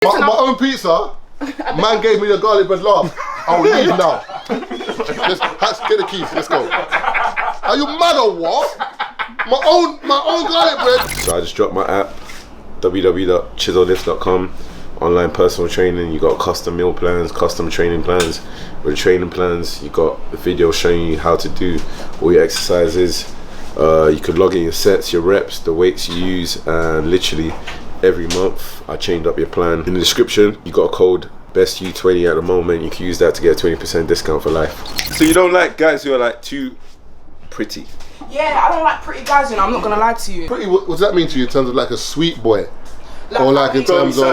My own pizza. Man gave me the garlic bread last. I'll leave now. Let's get the keys. Let's go. Are you mad or what? My own garlic bread. So I just dropped my app, www.ChisoLifts.com. Online personal training. You got custom meal plans, custom training plans. With training plans, you got a video showing you how to do all your exercises. You could log in your sets, your reps, the weights you use, and literally every month I changed up your plan. In the description, you got a code BESTU20 at the moment. You can use that to get a 20% discount for life. So you don't like guys who are like too pretty? Yeah, I don't like pretty guys, you know, I'm not gonna lie to you. Pretty, what does that mean to you in terms of like a sweet boy? Or like in terms of...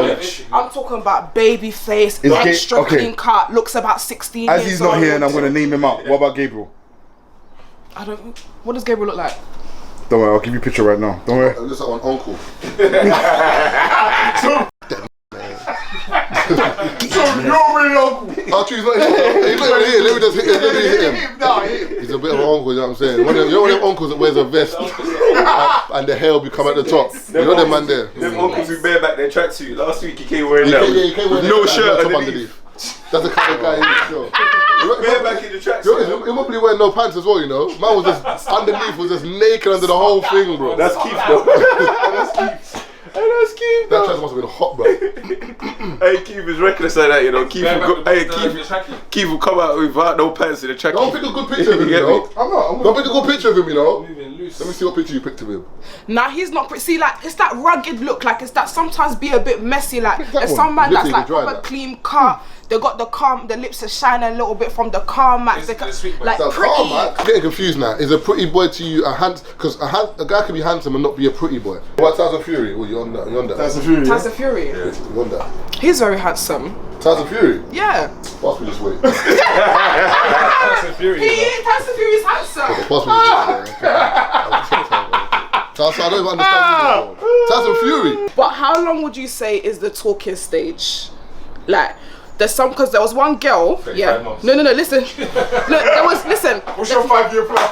I'm talking about baby face, extra clean cut, looks about 16 years old. As he's not here and I'm gonna name him out, what about Gabriel? I don't... What does Gabriel look like? Don't worry, I'll give you a picture right now. Don't worry. It looks like an uncle. So you're really uncle. I'll choose not here. He's not here. Let me just hit him. Let me hit him. He's a bit of an uncle, you know what I'm saying? You know one of them uncles that wears a vest and the hair will be come at the top. You know them man there? Them uncles who bear back their tracksuit. Last week he came wearing that. He came with no shirt underneath. That's the kind of guy he is, sure. Bear back in the tracksuit. He won't be wearing no pants as well, you know? Man was just, underneath was just naked under the whole thing, bro. That's Keith though. That's Keith. That's Keith though. That track must have been hot, bro. Hey, Keith is reckless like that, you know. Keith will come out without no pants in the track. Don't pick a good picture of him, you know. Don't pick a good picture of him, you know. Let me see what picture you picked of him. Nah, he's not pretty. See, like, it's that rugged look. Like, it's that sometimes be a bit messy. Like, there's some man that's like proper clean cut. They got the lips are shining a little bit from the Carmax. Like, pretty. I'm getting confused now. Is a pretty boy to you because a guy can be handsome and not be a pretty boy? What Tyson Fury? Well, you on that? Tyson Fury. Tyson Fury. Yeah, you on that? He's very handsome. Tyson Fury? Yeah. Pass me this way. Tyson Fury. Tyson Fury's handsome. Pass me this way. I don't even understand Tyson Fury. But how long would you say is the talking stage? Like, there's some, because there was one girl, yeah. No, listen. Listen. What's your 5-year plan?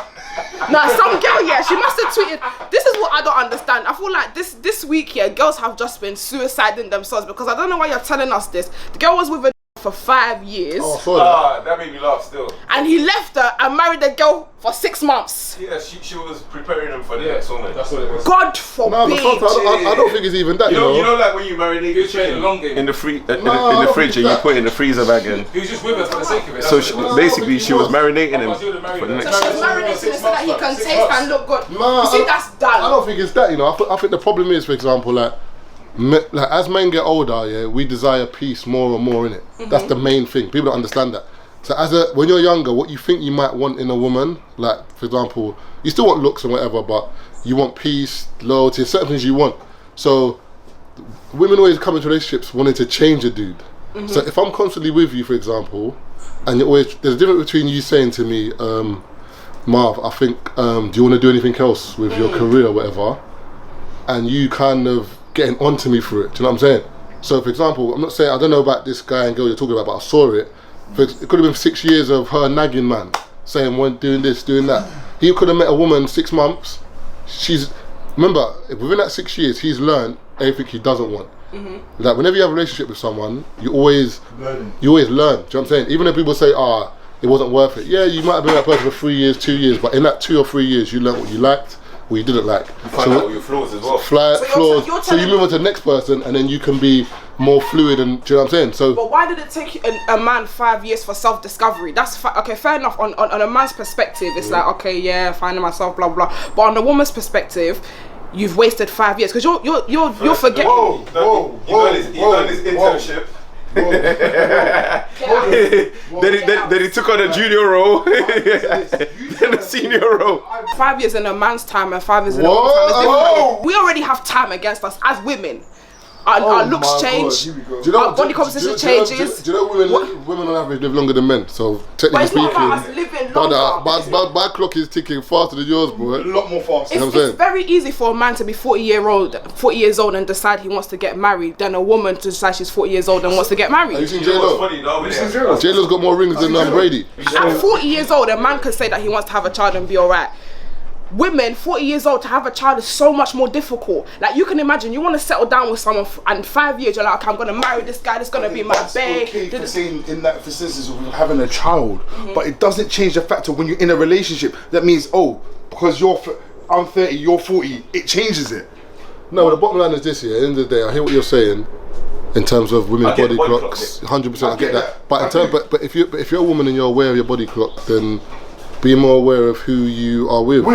Nah, some girl, yeah, she must have tweeted. This is what I don't understand. I feel like this week, yeah, girls have just been suiciding themselves because I don't know why you're telling us this. The girl was with a for 5 years. Oh, sorry. That made me laugh still. And he left her and married the girl for 6 months. Yeah, she was preparing him for the next woman. That's what it was. God forbid. No, but I don't think it's even that, you know. You know, like when you marinate chicken in the fridge and you put it in the freezer bag and... He was just with her for the sake of it. So basically she was marinating him for the next... So she's marinating him so that he can taste and look good. Nah, you see, that's done. I don't think it's that, you know. I think the problem is, for example, like as men get older, yeah, we desire peace more and more, innit? That's the main thing. People don't understand that. So when you're younger, what you think you might want in a woman, like for example, you still want looks and whatever, but you want peace, loyalty, certain things you want. So women always come into relationships wanting to change a dude. So if I'm constantly with you, for example, and there's a difference between you saying to me, Marv, I think, do you want to do anything else with your career or whatever, and you kind of getting onto me for it, do you know what I'm saying? So for example, I'm not saying, I don't know about this guy and girl you're talking about, but I saw it. It could have been 6 years of her nagging man, saying, well, doing this, doing that. He could have met a woman 6 months. Remember, within that 6 years, he's learned everything he doesn't want. Like whenever you have a relationship with someone, you always learn, do you know what I'm saying? Even if people say, it wasn't worth it. Yeah, you might have been with that person for 3 years, 2 years, but in that 2 or 3 years, you learned what you liked, what you didn't like. You find out your flaws as well. So you move on to the next person and then you can be more fluid and, do you know what I'm saying? But why did it take a man 5 years for self-discovery? That's okay, fair enough. On a man's perspective, it's like, okay, yeah, finding myself, blah, blah. But on a woman's perspective, you've wasted 5 years because you're forgetting. Whoa. He done his internship. Then he took on a junior role, then a senior role. 5 years in a man's time and 5 years in a woman's time is different. We already have time against us as women. Our looks change, our body composition changes. Do you know women on average live longer than men? So technically speaking, but my clock is ticking faster than yours, bro. A lot more fast. It's very easy for a man to be 40 years old and decide he wants to get married than a woman to decide she's 40 years old and wants to get married. Have you seen J-Lo? J-Lo's got more rings than Brady. At 40 years old, a man could say that he wants to have a child and be alright. women 40 years old to have a child is so much more difficult. Like, you can imagine, you want to settle down with someone and 5 years you're like, okay, I'm gonna marry this guy, this is gonna be my babe. Okay for saying in that for instance of having a child, but it doesn't change the fact of when you're in a relationship. That means, oh, because I'm 30, you're 40, it changes it. No, the bottom line is this here. At the end of the day, I hear what you're saying in terms of women's I get body body clocks. clock, 100%, I get that. But but if you're a woman and you're aware of your body clock, then be more aware of who you are with.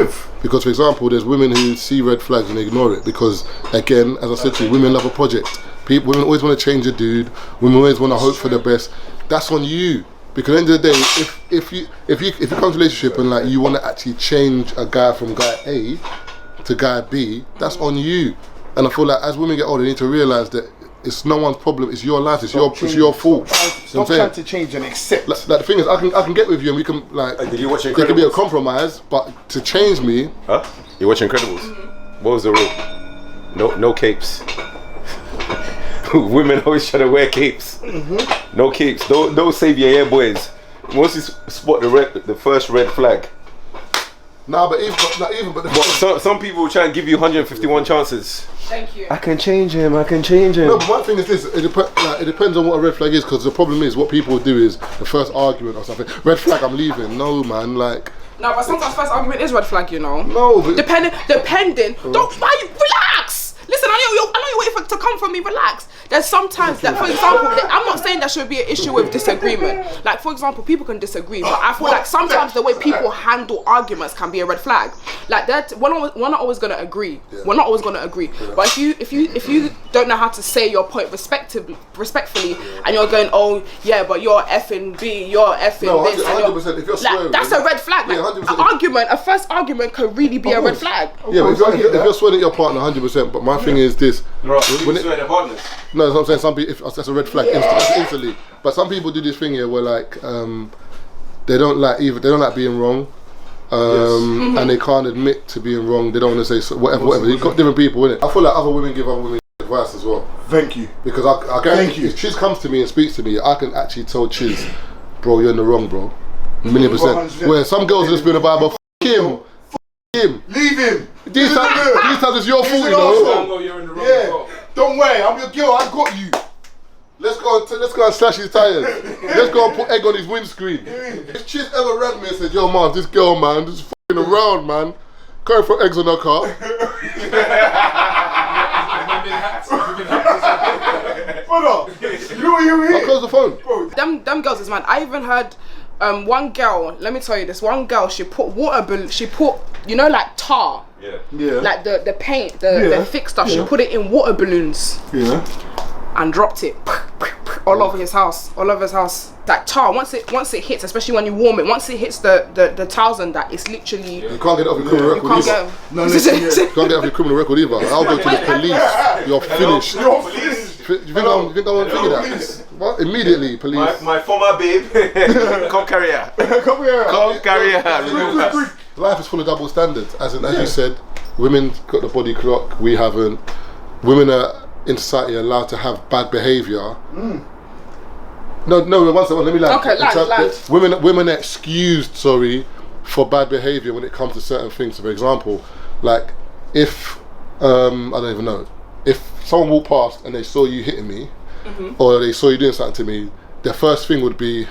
Because, for example, there's women who see red flags and ignore it. Because, again, as I said to you, women love a project. Women always want to change a dude. Women always want to hope for the best. That's on you. Because at the end of the day, if you come to a relationship and like you want to actually change a guy from guy A to guy B, that's on you. And I feel like as women get older, they need to realise that it's no one's problem. It's your life. It's your fault. Stop trying to change and accept. Like the thing is, I can get with you and we can like. Did you watch there can be a Incredibles? compromise, but to change me. Huh? You watch Incredibles? What was the rule? No capes. Women always try to wear capes. No capes. Don't save your hair, boys. Once you spot the first red flag. Nah, but Some people will try and give you 151 chances. Thank you. I can change him. No, but my thing is this: it depends on what a red flag is. Because the problem is, what people do is the first argument or something. Red flag, I'm leaving. No, man, like. No, but sometimes first argument is red flag, you know. No, but Depending. Don't. Why you relax? Listen, I know you're waiting to come from me. Relax. There's sometimes that, for example, I'm not saying there should be an issue with disagreement. Like, for example, people can disagree, but I feel like sometimes the way people handle arguments can be a red flag. Like that, we're not always gonna agree. Yeah. We're not always gonna agree. But if you don't know how to say your point respectfully, and you're going, oh yeah, but you're effing B, you're effing No, this, and 100%. If you're swearing, like, that's a red flag. Like, Yeah, 100%. a first argument could really be a red flag. Yeah, but if you're swearing at your partner, 100%. But my thing is this: when it, no, that's what I'm saying. Some people, that's a red flag instantly. But some people do this thing here where like they don't like being wrong, and they can't admit to being wrong. They don't want to say whatever. You've got different people in it. I feel like other women give other women advice as well. Thank you. Because I guarantee if Chiz comes to me and speaks to me, I can actually tell Chiz, bro, you're in the wrong, bro. Million %. Where some girls are just being about, but him. Leave him. These times it's your fault, you know. You're in the wrong Yeah. spot. Don't worry, I'm your girl. I got you. Let's go and slash his tires. Let's go and put egg on his windscreen. If Chiz ever rang me and said, yo man, this girl man, just f***ing around man, going for eggs on her car. Brother, you know what you I'll mean? close the phone. Them girls is mad. I even heard one girl, let me tell you this, one girl, she put you know, like tar, Yeah. like the paint, the thick stuff, she put it in water balloons Yeah. and dropped it all over his house, like tar. Once it hits, especially when you warm it, once it hits the tiles and that, it's literally, You can't get it off your criminal record can't either. go. No, listen, yeah. You can't get it off your criminal record either. I'll go to the police. You're finished. You're finished. You think I'm thinking that? What? Immediately, police. My former babe. Come carry her. Come here. Come carry her. Life is full of double standards. As you said, women got the body clock, we haven't. Women are in society allowed to have bad behaviour. No, one second, let me land. Okay, land. Women are excused, for bad behaviour when it comes to certain things. So for example, like if I don't even know, if someone walked past and they saw you hitting me, or they saw you doing something to me, their first thing would be,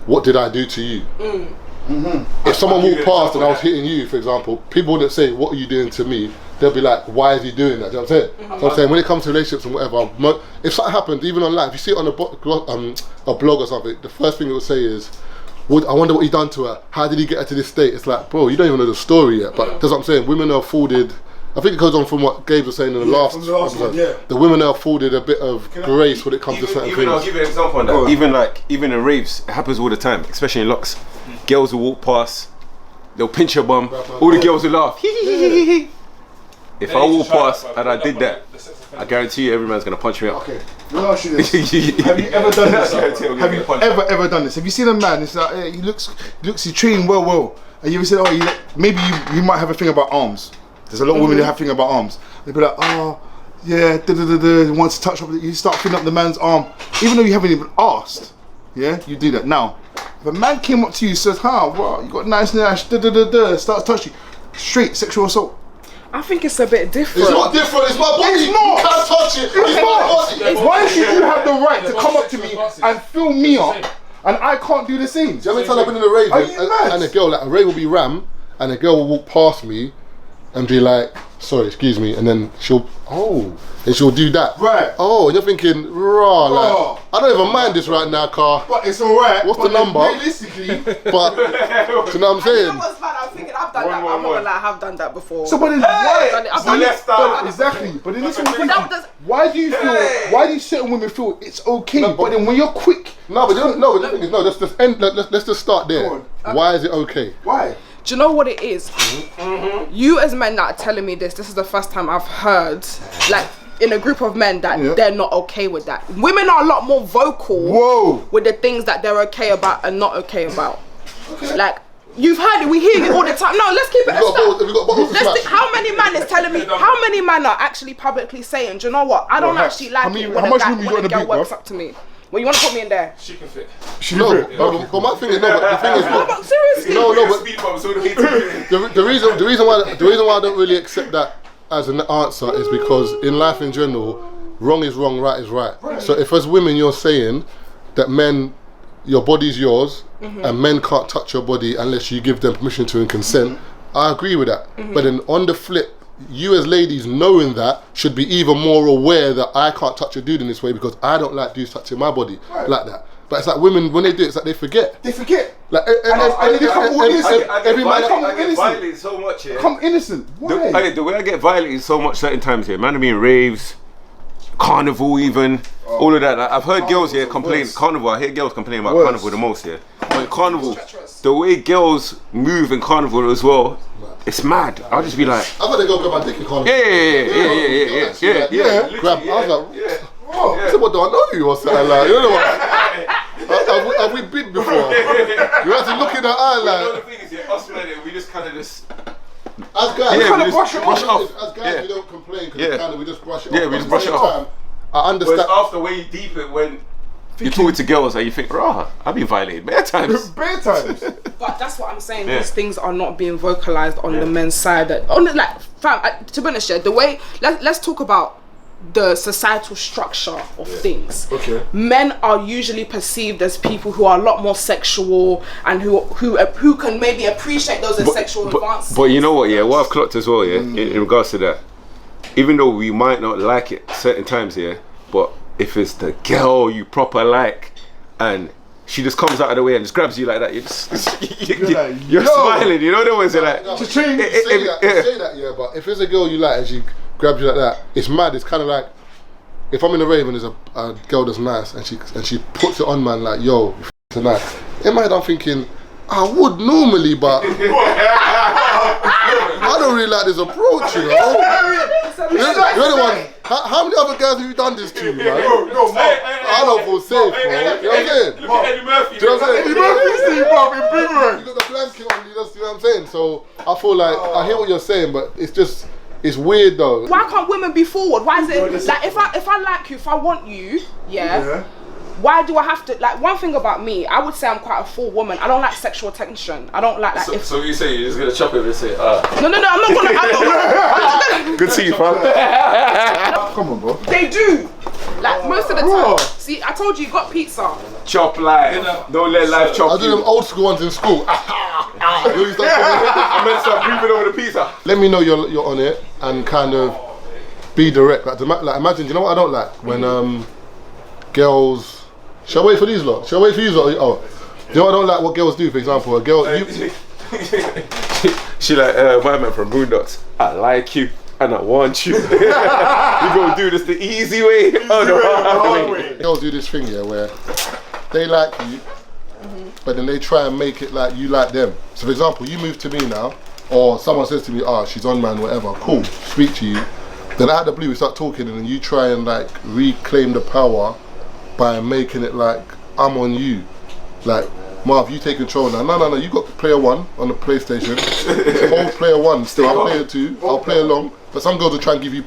what did I do to you? If someone walked past and I was hitting you, for example, people wouldn't say, what are you doing to me? They'll be like, why is he doing that? Do you know what I'm saying? So I'm saying, when it comes to relationships and whatever, if something happens, even online, if you see it on a blog or something, the first thing it will say is, I wonder what he done to her. How did he get her to this state? It's like, bro, you don't even know the story yet. But that's what I'm saying. Women are afforded, I think it goes on from what Gabe was saying in the last episode. Yeah. The women are afforded a bit of grace when it comes to certain I'll things. give you an example on that. Even in raves, it happens all the time, especially in locks. Girls will walk past, they'll pinch your bum, all the girls will laugh. If I walk past and I did that, I guarantee you every man's gonna punch me out. Okay, let me ask you this. Have you ever done this? Have you ever done this? Have you seen a man, it's like, he looks, he's trained well. And you ever said, oh, maybe you might have a thing about arms. There's a lot of women that have a thing about arms. They'll be like, oh, yeah, wants to touch up, you start filling up the man's arm. Even though you haven't even asked, yeah, you do that. Now, if a man came up to you and says, wow, you got nice, starts touching you, straight sexual assault? I think it's a bit different. It's not different. It's my body. It's not. You can't touch it. It's my body. Why should you have the right to come up to me and fill me up, and I can't do the same? Do you know how many times I've been in a rave Are you mad? and a girl, like a rave will be ram, and a girl will walk past me and be like, sorry, excuse me, and then she'll do that. Right. Oh, and you're thinking, like, I don't even mind this right now, car. But it's alright. What's the number? Realistically, But, do you know what I'm saying? I'm thinking I've done that. I'm not gonna lie, I have done that before. so but then I've done it. exactly. But then this is what I'm thinking. Why do you feel? Why do certain women feel it's okay? But then when you're quick, No, but the thing is, let's just end. Let's just start there. Go Why is it okay? why? Do you know what it is? You as men that are telling me this is the first time I've heard, like, in a group of men that they're not okay with that. Women are a lot more vocal with the things that they're okay about and not okay about. Like, you've heard it, we hear it all the time. No, let's keep it a step. How many men is telling me, how many men are actually publicly saying, do you know what, I don't actually like it when a girl works up to me. Well, you want to put me in there? She can fit. But my thing is, but the thing is, No, but seriously. but the reason why I don't really accept that as an answer is because in life in general, wrong is wrong, right is right. So if as women you're saying that men, your body's yours, and men can't touch your body unless you give them permission to and consent, I agree with that. But then on the flip, you as ladies knowing that should be even more aware that I can't touch a dude in this way because I don't like dudes touching my body like that. But it's like women, when they do it, it's like they forget. Like every man I get violated so much, yeah. Come innocent. Why? The way I get violated so much certain times here, man, I mean raves, carnival even, all of that. Like, I've heard girls here complain, carnival, I hear girls complain about carnival the most here. But carnival, the way girls move in carnival as well, it's mad. I'll just be like, I thought they go grab my dick in carnival. Yeah. Grab, I was like, I said, what do I know you or something like, you know what? Have we been before? You have to look in the eye like. The thing is, us men, we just kind of just. As guys, we just brush it off. As guys, we don't complain because we just brush it off. Yeah, we just brush it off. I understand. Whereas after way deep it when you're talking to girls and you think, rah, I've been violated bare times. Bare times. But that's what I'm saying. These things are not being vocalized on the men's side. To be honest, the way let's talk about the societal structure of things. Okay. Men are usually perceived as people who are a lot more sexual and who can maybe appreciate those as sexual advances. But you know what? Yeah, what I've clocked as well. Yeah, in regards to that, even though we might not like it certain times, yeah, but if it's the girl you proper like and she just comes out of the way and just grabs you like that, you're smiling, you know the ones like say that, yeah, but if it's a girl you like and she grabs you like that, it's mad. It's kind of like if I'm in a rave and there's a girl that's nice and she puts it on, man, like, yo, tonight. In my head I'm thinking, I would normally, but I don't really like this approach, you know. You're the one. How many other guys have you done this to, man? I don't feel safe, bro. You know what I'm saying? Look at Eddie Murphy. Do you know what I'm saying? Eddie Murphy, in Boomerang. You got the blanket on you, that's, you know what I'm saying? So I feel like I hear what you're saying, but it's weird though. Why can't women be forward? Why is it like if I like you, if I want you, why do I have to, like, one thing about me, I would say I'm quite a full woman. I don't like sexual tension. I don't like that. So you say you're just gonna chop it and say, No, I'm not gonna. Good to see you, fam. Come on, bro. They do. Like most of the time. See, I told you got pizza. Chop life. Don't let life chop I do them old school ones in school. I'm meant to start breathing over the pizza. Let me know you're on it and kind of be direct. Like imagine, do you know what I don't like? When girls. Shall I wait for these lot? Shall I wait for you lot? Oh, do you know what I don't like what girls do? For example, a girl. She like, my man from Boondocks. I like you and I want you. You gonna do this the easy way or the hard way? Girls do this thing, yeah, where they like you, but then they try and make it like you like them. So for example, you move to me now, or someone says to me, she's on, man, whatever, cool, speak to you. Then out of the blue we start talking and then you try and like reclaim the power by making it like I'm on you. Like, Marv, you take control now. No, you got player one on the PlayStation. Hold player one, still I'll player two, I'll play along. But some girls will try and give you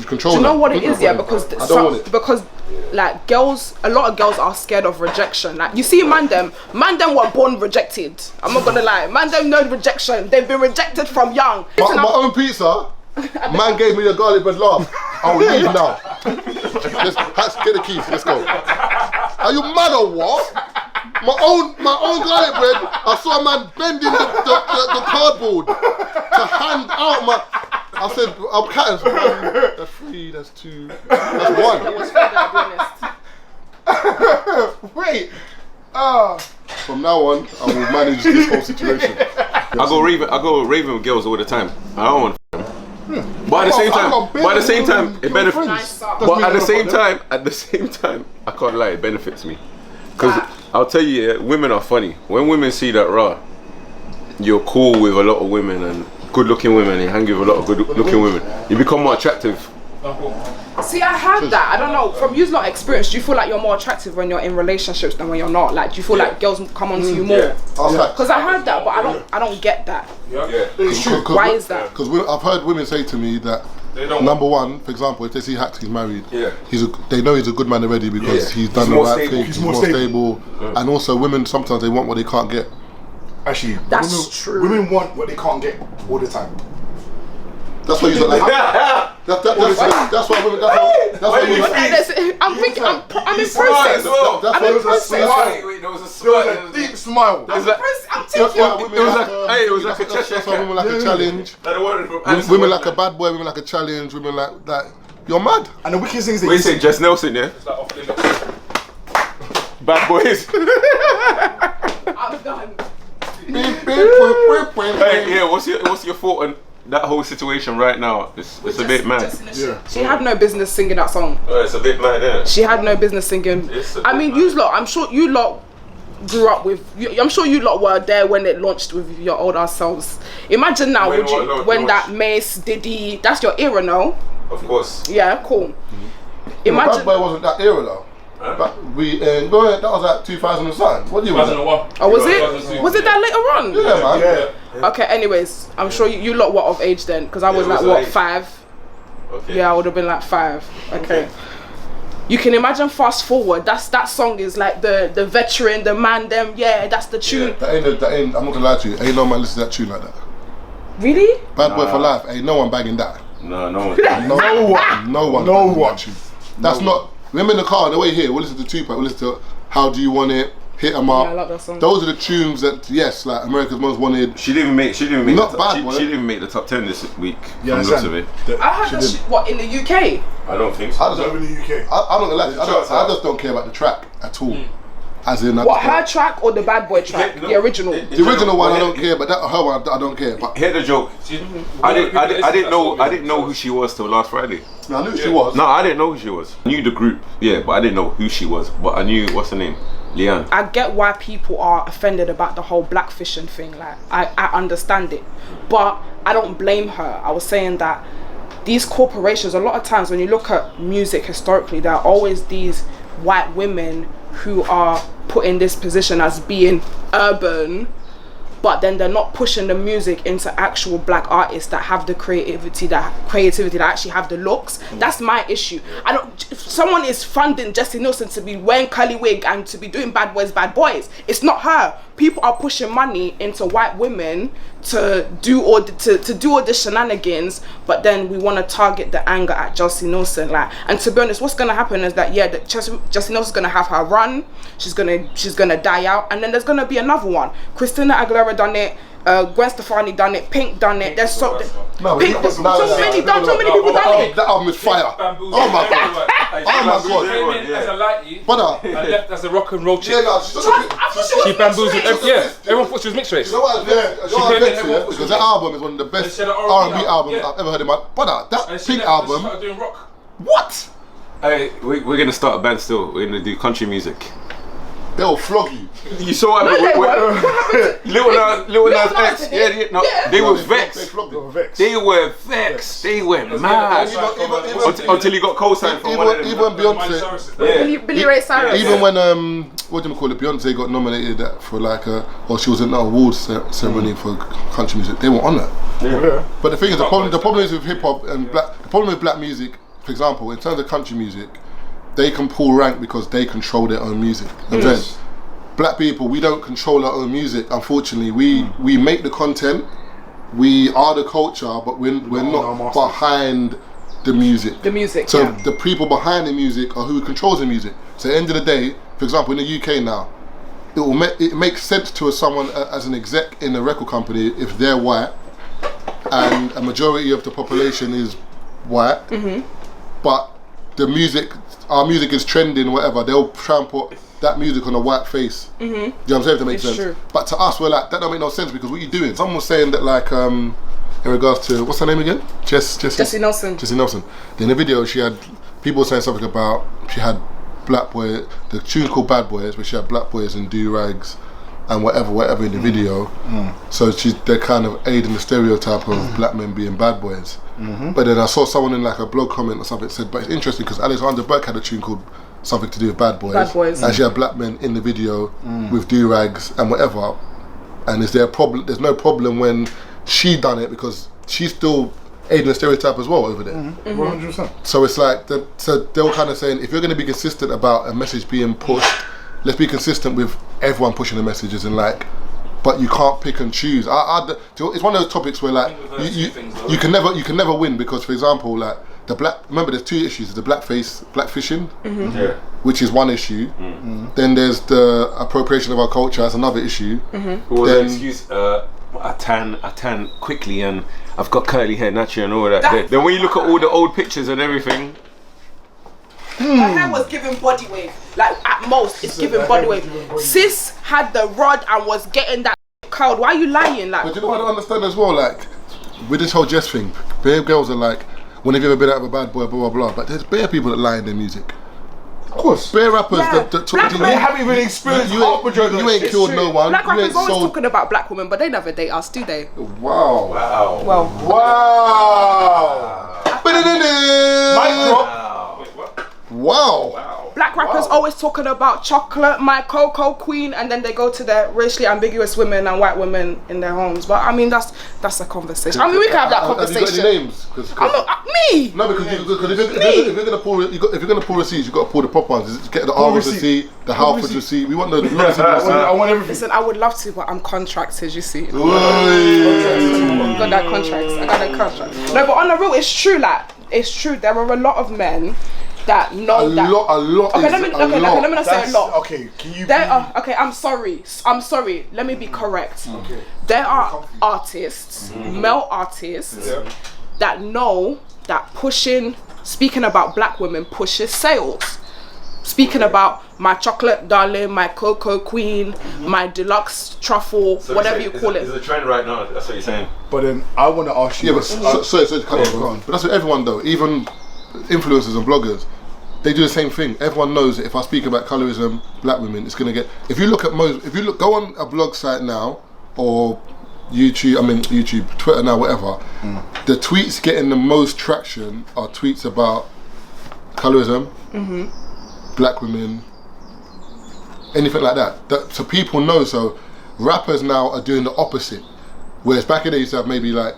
control. Do you know that. what it is? Yeah, because I don't want it. because like girls, a lot of girls are scared of rejection. Like you see, man them were born rejected. I'm not gonna lie, man them know rejection. They've been rejected from young. My own pizza. Man gave me the garlic bread laugh. I'll leave now. Let's get the keys. Let's go. Are you mad or what? My own garlic bread. I saw a man bending the cardboard to hand out my. I said, I'm cutting. That's 3. That's 2. That's 1. That was fair, I'll be honest. Wait. From now on, I will manage this whole situation. I go raving with girls all the time. I don't want. But at the same time, it benefits. Nice up. But at the same time, I can't lie, it benefits me. Because I'll tell you, yeah, women are funny. When women see that you're cool with a lot of women and good-looking women, you hang with a lot of good-looking women, you become more attractive. See, I had that. I don't know. From you lot experience, do you feel like you're more attractive when you're in relationships than when you're not? Like, do you feel like girls come onto you more? Because I heard that, but I don't get that. It's true. Why is that? Because I've heard women say to me that number one, for example, if they see Hax, he's married. They know he's a good man already because he's done the right thing. He's more stable. And also, women sometimes they want what they can't get. Actually, That's true. Women want what they can't get all the time. That's why you like. That's why women. That's why women. I'm thinking. I'm in process. That's why I'm in process. Wait, there was a smile. There was a deep smile. I'm That's thinking. why women it was like a Cheshire That's why women like a challenge. Women Women like a bad boy. Women like a challenge. Women like that. You're mad. And the wicked things that Wait, say Jess Nelson, yeah? Bad boys. I'm done. Hey, yeah, what's your thought on that whole situation right now? It's a bit mad. She had no business singing that song. Oh, it's a bit mad, yeah. She had no business singing. I mean, you lot. I'm sure you lot grew up with. I'm sure you lot were there when it launched with your older selves. Imagine now, when that Mace Diddy. That's your era, no? Of course. Yeah, cool. Imagine. Bad boy wasn't that era though. But that was like 2000 and something. What do you want? 2001. Oh, was it? Was it that later on? Yeah, man. Okay. Anyways, I'm sure you lot were of age then, because I was like what 5. Okay. Yeah, I would have been like 5. Okay. You can imagine. Fast forward. That song is like the veteran, the man. Them. Yeah, that's the tune. That ain't. I'm not gonna lie to you. Ain't no man listen to that tune like that. Really? Bad boy for life. Ain't no one banging that. No one. No one. That tune. That's not. Remember in the car on the way here, we'll listen to Tupac, we'll listen to How Do You Want It, Hit 'Em Up. Yeah, I love that song. Those are the tunes that, yes, like America's Most Wanted. She didn't even make Not the bad, boy. she didn't even make the top 10 this week. Yeah, from the looks of it. I heard that shit, what, in the UK? I don't think so. I don't, in the UK. I'm not gonna lie to you, I just don't care about the track at all. As in, What, her track or the Bad Boy track? The original? The original one I don't care, but her one I don't care. But hear the joke. I didn't know who she was till last Friday. I knew she was. No, I didn't know who she was. I knew the group, yeah, but I didn't know who she was. But I knew, what's her name? Leanne. I get why people are offended about the whole blackfishing thing. Like, I understand it, but I don't blame her. I was saying that these corporations, a lot of times when you look at music historically, there are always these white women who are put in this position as being urban, but then they're not pushing the music into actual black artists that have the creativity that actually have the looks. That's my issue. If someone is funding Jessie Nelson to be wearing curly wig and to be doing bad boys, it's not her. People are pushing money into white women to do all the shenanigans, but then we want to target the anger at Jessie Nelson. Like, and to be honest, what's gonna happen is that Jessie Nelson's gonna have her run. She's gonna die out, and then there's gonna be another one. Christina Aguilera done it. Gwen Stefani done it. Pink done it. There's so many people done it. That album is fire. Oh my god. Oh my god. Came in as a lighty But and left as a rock and roll chick. yeah, no, She bamboozled. Yeah, everyone thought she was mixed race. You know what? Because that album is one of the best R&B albums I've ever heard in my. But that Pink album. Started doing rock. What? Hey, we're gonna start a band still. We're gonna do country music. They'll flog you. You saw what happened with Lil Nas X. They were vexed. They were vexed. They were mad until he got co-signed from one of them. Even Beyonce. Billy Ray Cyrus. Even when what do you call it? Beyonce got nominated for like or she was in an awards ceremony for country music. They were on it. Yeah. But the thing is, the problem is with hip hop and black. The problem with black music for example, in terms of country music, they can pull rank because they control their own music. I'm saying, black people, we don't control our own music. Unfortunately, we make the content, we are the culture, but we're not behind the music. So the people behind the music are who controls the music. So at the end of the day, for example, in the UK now, it makes sense to someone as an exec in a record company if they're white and a majority of the population is white, but the music, our music is trending, whatever, they'll try and put that music on a white face. Do you know what I'm saying? If that makes sense. True. But to us, we're like, that don't make no sense because what you doing? Someone was saying that like, in regards to, what's her name again? Jessie Nelson. Jessie Nelson. In the video, she had people saying something about, she had black boy, the tune called Bad Boys, where she had black boys in do-rags and whatever in the video. So they're kind of aiding the stereotype of black men being bad boys. But then I saw someone in like a blog comment or something said, but it's interesting because Alexander Burke had a tune called something to do with Bad Boys. And she had black men in the video with do-rags and whatever. And is there a problem? There's no problem when she done it because she's still aiding the stereotype as well over there. 100%. So it's like, so they were kind of saying, if you're going to be consistent about a message being pushed, let's be consistent with everyone pushing the messages and like, but you can't pick and choose. It's one of those topics where like you can never win because, for example, like remember there's two issues: the blackfishing, which is one issue. Then there's the appropriation of our culture, that's another issue. Well, then excuse, I tan quickly and I've got curly hair naturally and all that. Then when you look at all the old pictures and everything. Her hair was giving body wave. Like at most, it's giving body wave. Sis had the rod and was getting that curled. Why are you lying? Like, but you know what I don't understand as well? Like, with this whole Jess thing, bare girls are like, when have you ever been out of a bad boy, blah, blah, blah. But there's bare people that lie in their music. Of course. Bare rappers that talk to you. They haven't even experienced you ain't killed no one. Black rappers always talking about black women, but they never date us, do they? Wow. Well. Wow. Black rappers always talking about chocolate, my cocoa queen, and then they go to their racially ambiguous women and white women in their homes. But I mean, that's a conversation. I mean, we can have that conversation. Have you got any names? I'm not me. No, because if you're gonna pull receipts, you got to pull the proper ones. Get the Argos receipt, the Halfords receipt. We want the receipt. I want everything. Listen, I would love to, but I'm contracted. You see, I got that contract. No, but on the real, it's true. Like, it's true. There are a lot of men that know that. A lot. Okay, let me not say a lot. Okay, can you? Okay, I'm sorry. Let me be correct. Okay. There are artists, male artists, that know that speaking about black women pushes sales. Speaking about my chocolate darling, my cocoa queen, my deluxe truffle, so whatever you call it. It's a trend right now. That's what you're saying. But then I want to ask you. Yeah, but sorry, but that's what everyone though. Even influencers and bloggers, they do the same thing. Everyone knows that if I speak about colorism, black women, it's gonna get. If you go on a blog site now or YouTube, Twitter now, whatever, the tweets getting the most traction are tweets about colorism, black women, anything like that. So people know. So rappers now are doing the opposite. Whereas back in the day, you used to have maybe like.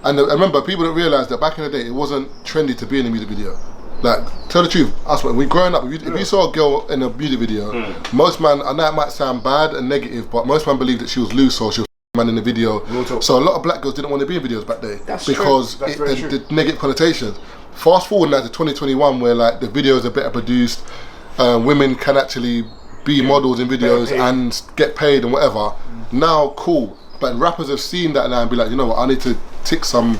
And I remember people don't realise that back in the day, it wasn't trendy to be in a music video. Like, tell the truth, when we growing up, if you saw a girl in a music video, most man, I know it might sound bad and negative, but most man believed that she was loose or she was man in the video. So a lot of black girls didn't want to be in videos back then because the negative connotations. Fast forward now to 2021 where like the videos are better produced, women can actually be models in videos and get paid and whatever. Now, cool. But rappers have seen that now and be like, you know what, I need to tick some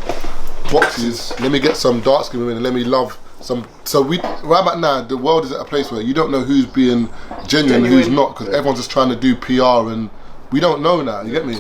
boxes, let me get some dark skin women and let me love some. So right about now, the world is at a place where you don't know who's being genuine and who's not, because everyone's just trying to do PR and we don't know now, you get me?